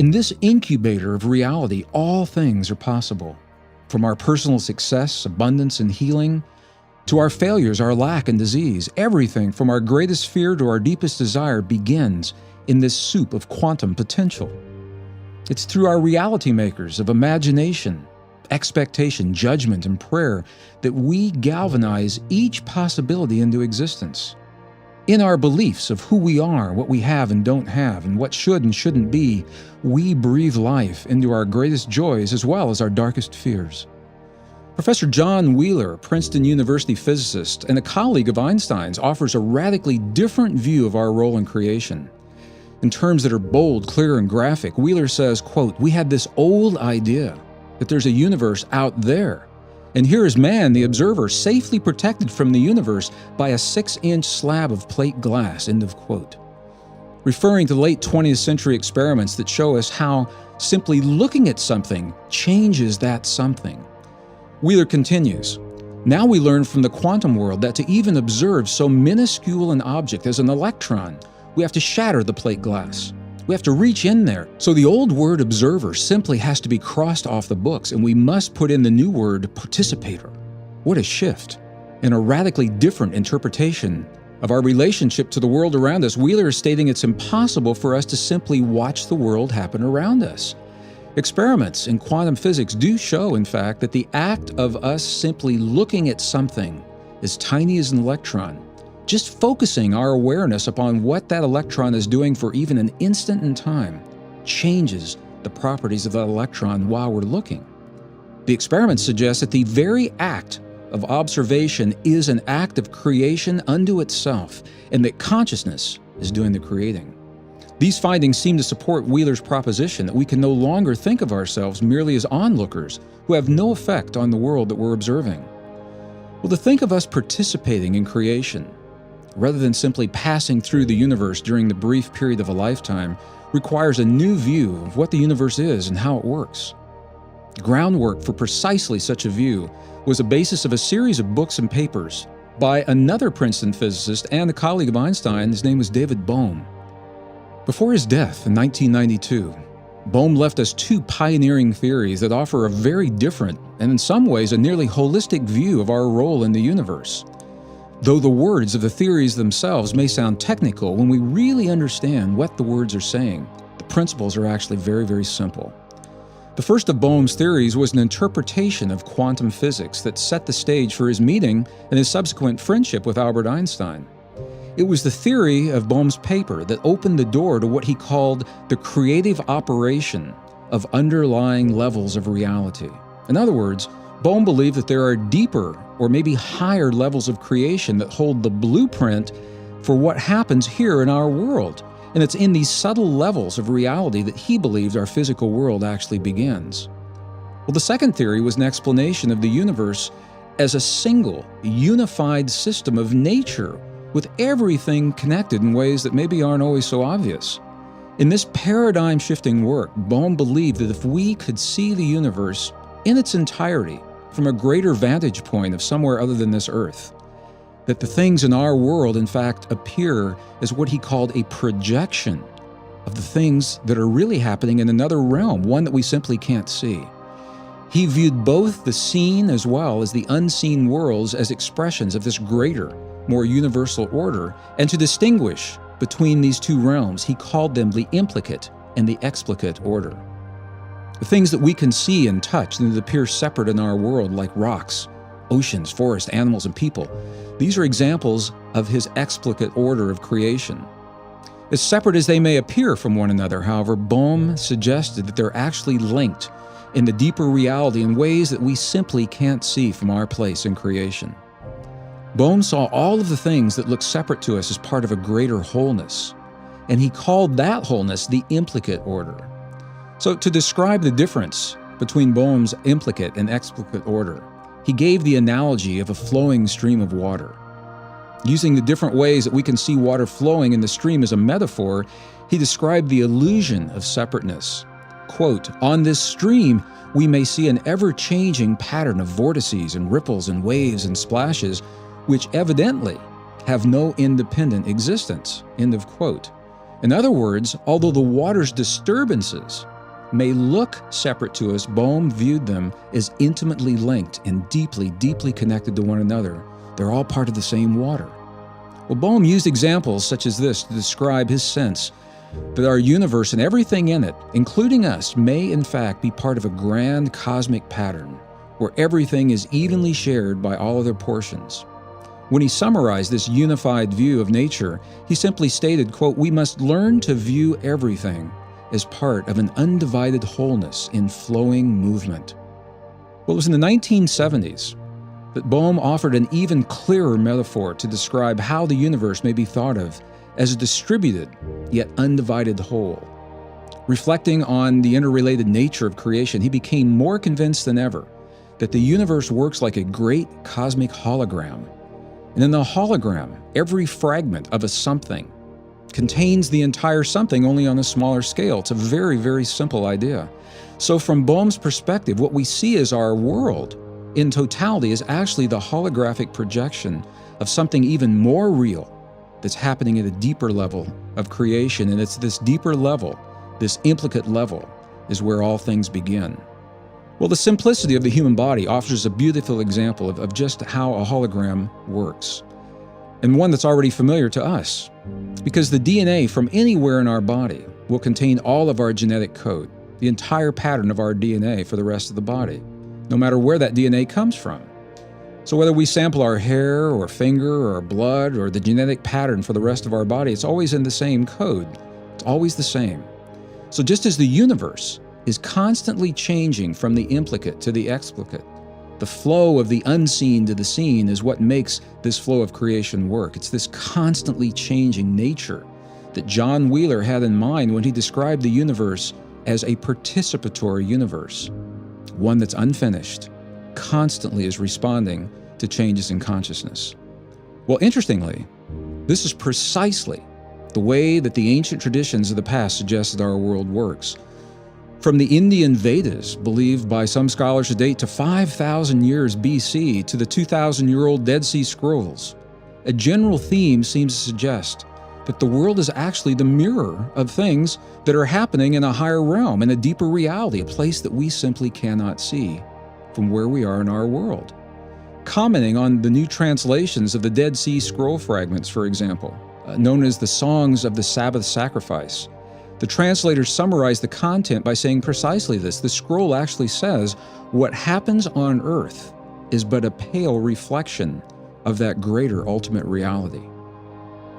In this incubator of reality, all things are possible. From our personal success, abundance, and healing, to our failures, our lack, and disease, everything from our greatest fear to our deepest desire begins in this soup of quantum potential. It's through our reality makers of imagination, expectation, judgment, and prayer that we galvanize each possibility into existence. In our beliefs of who we are, what we have and don't have, and what should and shouldn't be, we breathe life into our greatest joys as well as our darkest fears. Professor John Wheeler, a Princeton University physicist and a colleague of Einstein's, offers a radically different view of our role in creation. In terms that are bold, clear, and graphic, Wheeler says, quote, "We had this old idea that there's a universe out there, and here is man, the observer, safely protected from the universe by a 6-inch slab of plate glass," end of quote. Referring to late 20th century experiments that show us how simply looking at something changes that something. Wheeler continues, "Now we learn from the quantum world that to even observe so minuscule an object as an electron, we have to shatter the plate glass. We have to reach in there. So the old word observer simply has to be crossed off the books, and we must put in the new word participator." What a shift, and a radically different interpretation of our relationship to the world around us. Wheeler is stating it's impossible for us to simply watch the world happen around us. Experiments in quantum physics do show, in fact, that the act of us simply looking at something as tiny as an electron, just focusing our awareness upon what that electron is doing for even an instant in time, changes the properties of that electron while we're looking. The experiments suggest that the very act of observation is an act of creation unto itself, and that consciousness is doing the creating. These findings seem to support Wheeler's proposition that we can no longer think of ourselves merely as onlookers who have no effect on the world that we're observing. Well, to think of us participating in creation, rather than simply passing through the universe during the brief period of a lifetime, requires a new view of what the universe is and how it works. Groundwork for precisely such a view was the basis of a series of books and papers by another Princeton physicist and a colleague of Einstein. His name was David Bohm. Before his death in 1992, Bohm left us two pioneering theories that offer a very different, and in some ways a nearly holistic view of our role in the universe. Though the words of the theories themselves may sound technical, when we really understand what the words are saying, the principles are actually very, very simple. The first of Bohm's theories was an interpretation of quantum physics that set the stage for his meeting and his subsequent friendship with Albert Einstein. It was the theory of Bohm's paper that opened the door to what he called the creative operation of underlying levels of reality. In other words, Bohm believed that there are deeper or maybe higher levels of creation that hold the blueprint for what happens here in our world. And it's in these subtle levels of reality that he believed our physical world actually begins. Well, the second theory was an explanation of the universe as a single, unified system of nature with everything connected in ways that maybe aren't always so obvious. In this paradigm-shifting work, Bohm believed that if we could see the universe in its entirety from a greater vantage point of somewhere other than this earth, that the things in our world, in fact, appear as what he called a projection of the things that are really happening in another realm, one that we simply can't see. He viewed both the seen as well as the unseen worlds as expressions of this greater, more universal order, and to distinguish between these two realms, he called them the implicate and the explicate order. The things that we can see and touch and that appear separate in our world, like rocks, oceans, forests, animals, and people, these are examples of his explicate order of creation. As separate as they may appear from one another, however, Bohm suggested that they're actually linked in the deeper reality in ways that we simply can't see from our place in creation. Bohm saw all of the things that look separate to us as part of a greater wholeness, and he called that wholeness the implicate order. So to describe the difference between Bohm's implicate and explicate order, he gave the analogy of a flowing stream of water. Using the different ways that we can see water flowing in the stream as a metaphor, he described the illusion of separateness. Quote, "On this stream, we may see an ever-changing pattern of vortices and ripples and waves and splashes, which evidently have no independent existence." End of quote. In other words, although the water's disturbances may look separate to us, Bohm viewed them as intimately linked and deeply, deeply connected to one another. They're all part of the same water. Well, Bohm used examples such as this to describe his sense that our universe and everything in it, including us, may in fact be part of a grand cosmic pattern where everything is evenly shared by all of their portions. When he summarized this unified view of nature, he simply stated, quote, "We must learn to view everything as part of an undivided wholeness in flowing movement." Well, it was in the 1970s that Bohm offered an even clearer metaphor to describe how the universe may be thought of as a distributed yet undivided whole. Reflecting on the interrelated nature of creation, he became more convinced than ever that the universe works like a great cosmic hologram. And in the hologram, every fragment of a something contains the entire something, only on a smaller scale. It's a very, very simple idea. So from Bohm's perspective, what we see as our world in totality is actually the holographic projection of something even more real that's happening at a deeper level of creation. And it's this deeper level, this implicate level, is where all things begin. Well, the simplicity of the human body offers a beautiful example of just how a hologram works, and one that's already familiar to us, because the DNA from anywhere in our body will contain all of our genetic code, the entire pattern of our DNA for the rest of the body, no matter where that DNA comes from. So whether we sample our hair or finger or blood or the genetic pattern for the rest of our body, it's always in the same code. It's always the same. So just as the universe is constantly changing from the implicate to the explicate, the flow of the unseen to the seen is what makes this flow of creation work. It's this constantly changing nature that John Wheeler had in mind when he described the universe as a participatory universe, one that's unfinished, constantly is responding to changes in consciousness. Well, interestingly, this is precisely the way that the ancient traditions of the past suggested our world works. From the Indian Vedas, believed by some scholars to date to 5,000 years BC, to the 2,000-year-old Dead Sea Scrolls, a general theme seems to suggest that the world is actually the mirror of things that are happening in a higher realm, in a deeper reality, a place that we simply cannot see from where we are in our world. Commenting on the new translations of the Dead Sea Scroll fragments, for example, known as the Songs of the Sabbath Sacrifice, the translators summarize the content by saying precisely this. The scroll actually says, what happens on earth is but a pale reflection of that greater ultimate reality.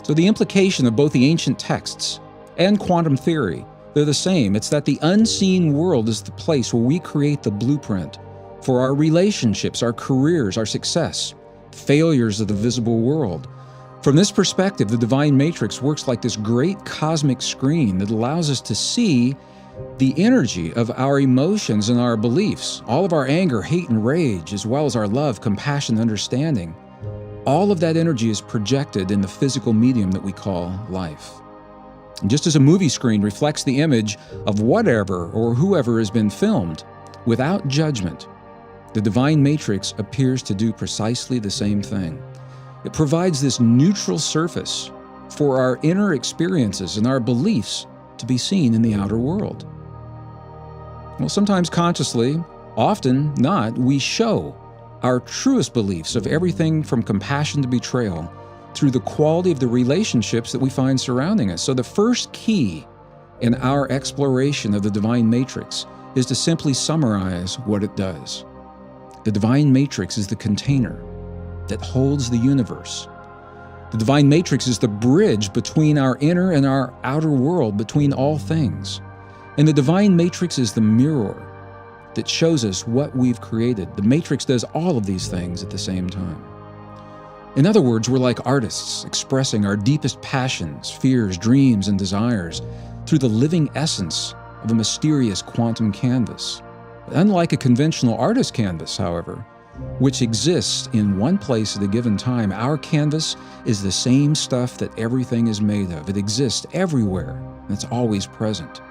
So the implication of both the ancient texts and quantum theory, they're the same. It's that the unseen world is the place where we create the blueprint for our relationships, our careers, our success, failures of the visible world. From this perspective, the divine matrix works like this great cosmic screen that allows us to see the energy of our emotions and our beliefs, all of our anger, hate, and rage, as well as our love, compassion, and understanding. All of that energy is projected in the physical medium that we call life. And just as a movie screen reflects the image of whatever or whoever has been filmed without judgment, the divine matrix appears to do precisely the same thing. It provides this neutral surface for our inner experiences and our beliefs to be seen in the outer world. Well, sometimes consciously, often not, we show our truest beliefs of everything from compassion to betrayal through the quality of the relationships that we find surrounding us. So the first key in our exploration of the divine matrix is to simply summarize what it does. The divine matrix is the container that holds the universe. The divine matrix is the bridge between our inner and our outer world, between all things. And the divine matrix is the mirror that shows us what we've created. The matrix does all of these things at the same time. In other words, we're like artists expressing our deepest passions, fears, dreams, and desires through the living essence of a mysterious quantum canvas. Unlike a conventional artist canvas, however, which exists in one place at a given time, our canvas is the same stuff that everything is made of. It exists everywhere, and it's always present.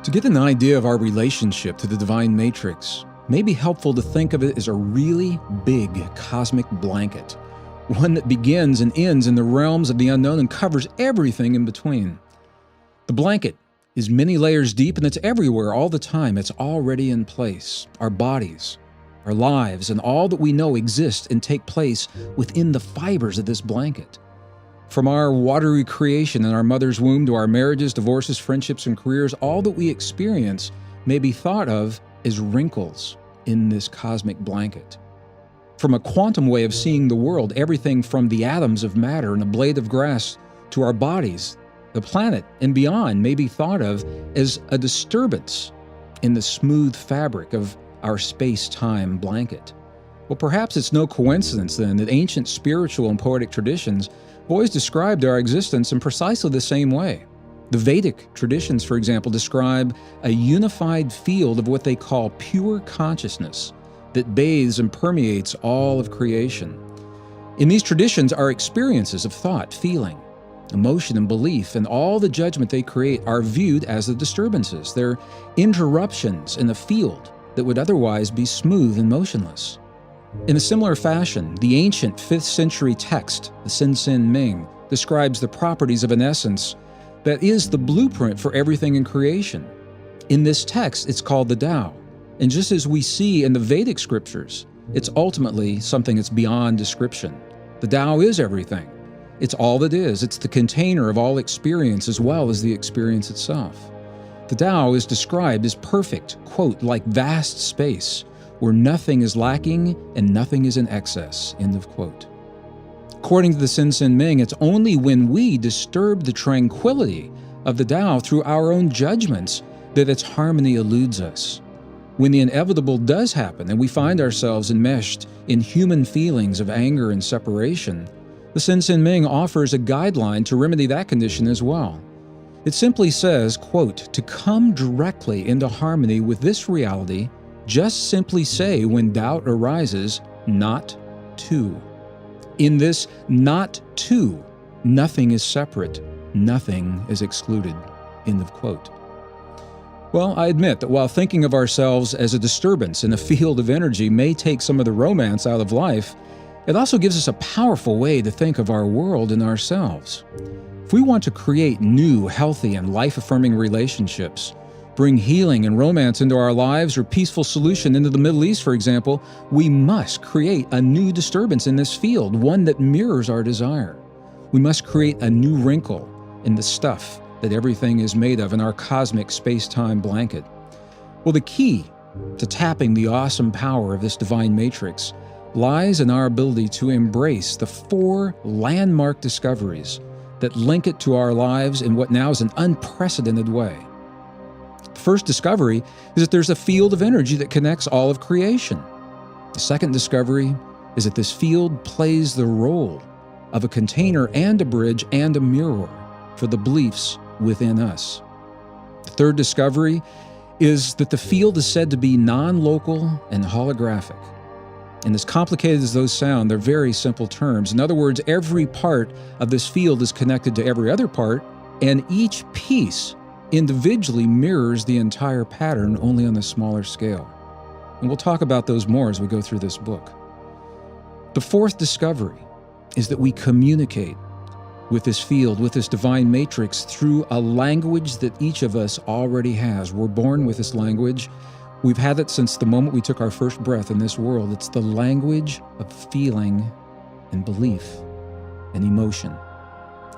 To get an idea of our relationship to the divine matrix, it may be helpful to think of it as a really big cosmic blanket, one that begins and ends in the realms of the unknown and covers everything in between. The blanket is many layers deep, and it's everywhere all the time. It's already in place. Our bodies, our lives, and all that we know exist and take place within the fibers of this blanket. From our watery creation in our mother's womb to our marriages, divorces, friendships, and careers, all that we experience may be thought of as wrinkles in this cosmic blanket. From a quantum way of seeing the world, everything from the atoms of matter and a blade of grass to our bodies, the planet, and beyond may be thought of as a disturbance in the smooth fabric of our space-time blanket. Well, perhaps it's no coincidence then that ancient spiritual and poetic traditions have always described our existence in precisely the same way. The Vedic traditions, for example, describe a unified field of what they call pure consciousness that bathes and permeates all of creation. In these traditions, our experiences of thought, feeling, emotion, and belief, and all the judgment they create are viewed as the disturbances. They're interruptions in a field that would otherwise be smooth and motionless. In a similar fashion, the ancient 5th century text, the Sin Ming, describes the properties of an essence that is the blueprint for everything in creation. In this text, it's called the Tao. And just as we see in the Vedic scriptures, it's ultimately something that's beyond description. The Tao is everything. It's all that is. It's the container of all experience as well as the experience itself. The Tao is described as perfect, quote, like vast space, where nothing is lacking and nothing is in excess, end of quote. According to the Sin Ming, it's only when we disturb the tranquility of the Tao through our own judgments that its harmony eludes us. When the inevitable does happen and we find ourselves enmeshed in human feelings of anger and separation, the Sin Ming offers a guideline to remedy that condition as well. It simply says, quote, to come directly into harmony with this reality, just simply say when doubt arises, not to. In this not to, nothing is separate, nothing is excluded, end of quote. Well, I admit that while thinking of ourselves as a disturbance in a field of energy may take some of the romance out of life, it also gives us a powerful way to think of our world and ourselves. If we want to create new, healthy, and life-affirming relationships, bring healing and romance into our lives, or peaceful solution into the Middle East, for example, we must create a new disturbance in this field, one that mirrors our desire. We must create a new wrinkle in the stuff that everything is made of in our cosmic space-time blanket. Well, the key to tapping the awesome power of this divine matrix lies in our ability to embrace the 4 landmark discoveries that link it to our lives in what now is an unprecedented way. The first discovery is that there's a field of energy that connects all of creation. The second discovery is that this field plays the role of a container and a bridge and a mirror for the beliefs within us. The third discovery is that the field is said to be non-local and holographic. And as complicated as those sound, they're very simple terms. In other words, every part of this field is connected to every other part, and each piece individually mirrors the entire pattern, only on a smaller scale. And we'll talk about those more as we go through this book. The fourth discovery is that we communicate with this field, with this divine matrix, through a language that each of us already has. We're born with this language. We've had it since the moment we took our first breath in this world. It's the language of feeling and belief and emotion.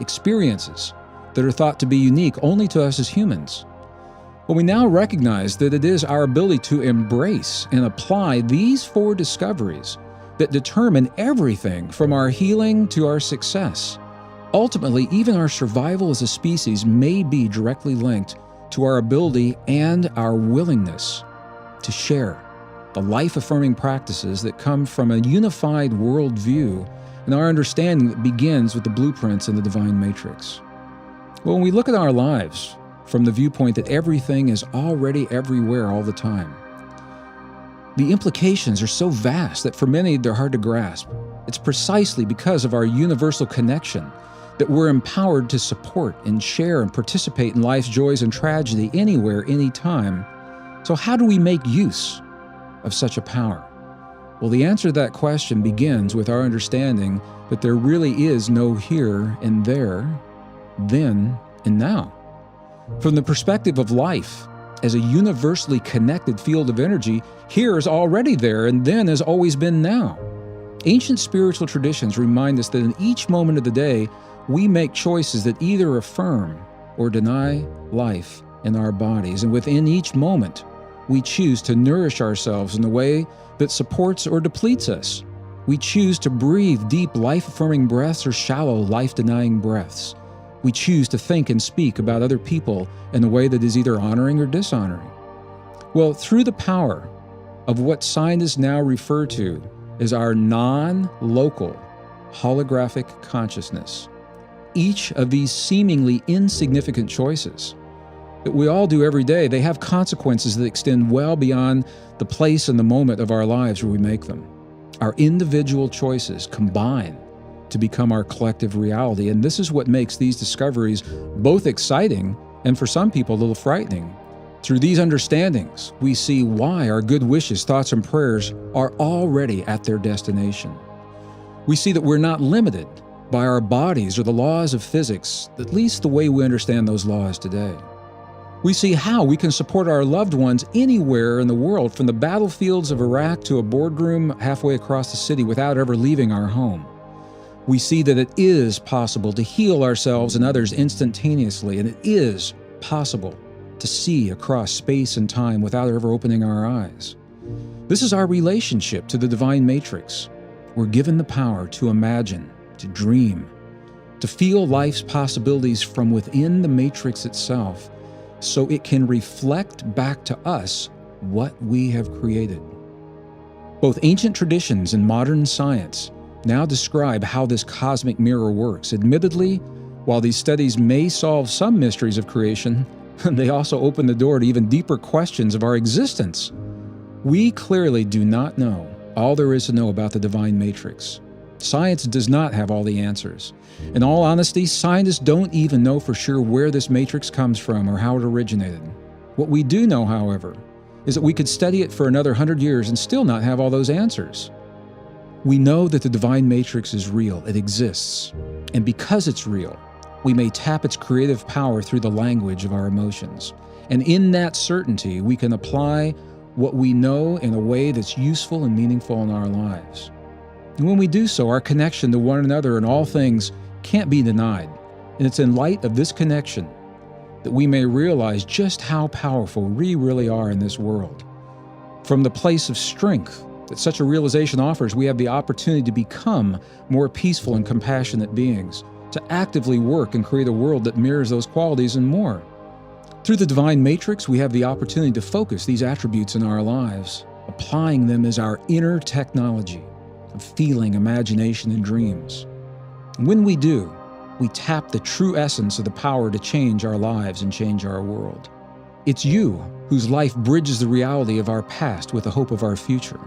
Experiences that are thought to be unique only to us as humans. Well, we now recognize that it is our ability to embrace and apply these 4 discoveries that determine everything from our healing to our success. Ultimately, even our survival as a species may be directly linked to our ability and our willingness to share the life-affirming practices that come from a unified worldview and our understanding that begins with the blueprints in the divine matrix. Well, when we look at our lives from the viewpoint that everything is already everywhere all the time, the implications are so vast that for many they're hard to grasp. It's precisely because of our universal connection that we're empowered to support and share and participate in life's joys and tragedy anywhere, anytime. So how do we make use of such a power? Well, the answer to that question begins with our understanding that there really is no here and there, then and now. From the perspective of life, as a universally connected field of energy, here is already there and then has always been now. Ancient spiritual traditions remind us that in each moment of the day, we make choices that either affirm or deny life in our bodies. And within each moment, we choose to nourish ourselves in a way that supports or depletes us. We choose to breathe deep, life-affirming breaths or shallow, life-denying breaths. We choose to think and speak about other people in a way that is either honoring or dishonoring. Well, through the power of what scientists now refer to as our non-local holographic consciousness, each of these seemingly insignificant choices that we all do every day, they have consequences that extend well beyond the place and the moment of our lives where we make them. Our individual choices combine to become our collective reality, and this is what makes these discoveries both exciting and for some people a little frightening. Through these understandings, we see why our good wishes, thoughts, and prayers are already at their destination. We see that we're not limited by our bodies or the laws of physics, at least the way we understand those laws today. We see how we can support our loved ones anywhere in the world, from the battlefields of Iraq to a boardroom halfway across the city without ever leaving our home. We see that it is possible to heal ourselves and others instantaneously, and it is possible to see across space and time without ever opening our eyes. This is our relationship to the divine matrix. We're given the power to imagine, to dream, to feel life's possibilities from within the matrix itself, so it can reflect back to us what we have created. Both ancient traditions and modern science now describe how this cosmic mirror works. Admittedly, while these studies may solve some mysteries of creation, they also open the door to even deeper questions of our existence. We clearly do not know all there is to know about the divine matrix. Science does not have all the answers. In all honesty, scientists don't even know for sure where this matrix comes from or how it originated. What we do know, however, is that we could study it for another 100 years and still not have all those answers. We know that the divine matrix is real, it exists, and because it's real, we may tap its creative power through the language of our emotions. And in that certainty, we can apply what we know in a way that's useful and meaningful in our lives. And when we do so, our connection to one another and all things can't be denied. And it's in light of this connection that we may realize just how powerful we really are in this world. From the place of strength that such a realization offers, we have the opportunity to become more peaceful and compassionate beings, to actively work and create a world that mirrors those qualities and more. Through the divine matrix, we have the opportunity to focus these attributes in our lives, applying them as our inner technology of feeling, imagination, and dreams. When we do, we tap the true essence of the power to change our lives and change our world. It's you whose life bridges the reality of our past with the hope of our future.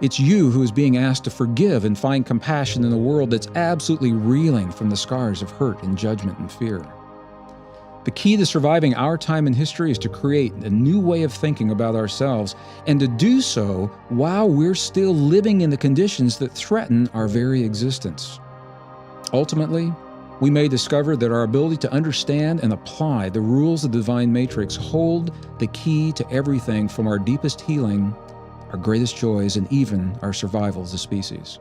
It's you who is being asked to forgive and find compassion in a world that's absolutely reeling from the scars of hurt and judgment and fear. The key to surviving our time in history is to create a new way of thinking about ourselves, and to do so while we're still living in the conditions that threaten our very existence. Ultimately, we may discover that our ability to understand and apply the rules of the divine matrix hold the key to everything from our deepest healing, our greatest joys, and even our survival as a species.